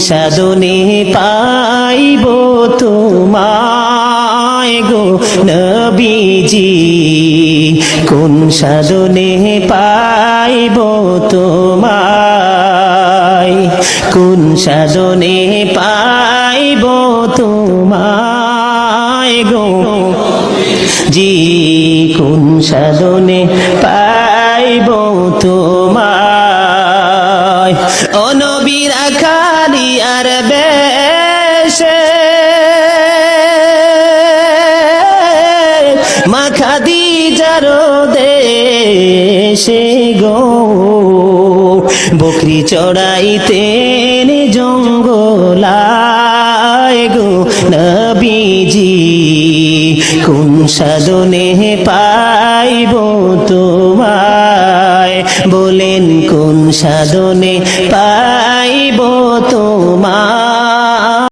সাধনে পাইব তোমায় গো নবীজি, কোন সাধনে পাইব তোমায়, কোন সাধনে পাইব তোমায় গো জি, কোন সাধনে পাইব তোমায়। ও নবীর আখালি আর বেশে মা খাদিজার দেশে গো, বকরি চড়াইতেন জঙ্গলায় গো নবীজি, কোন সাধনে পাইব তোমায়, বলেন কোন সাধনে পাইব তোমায়।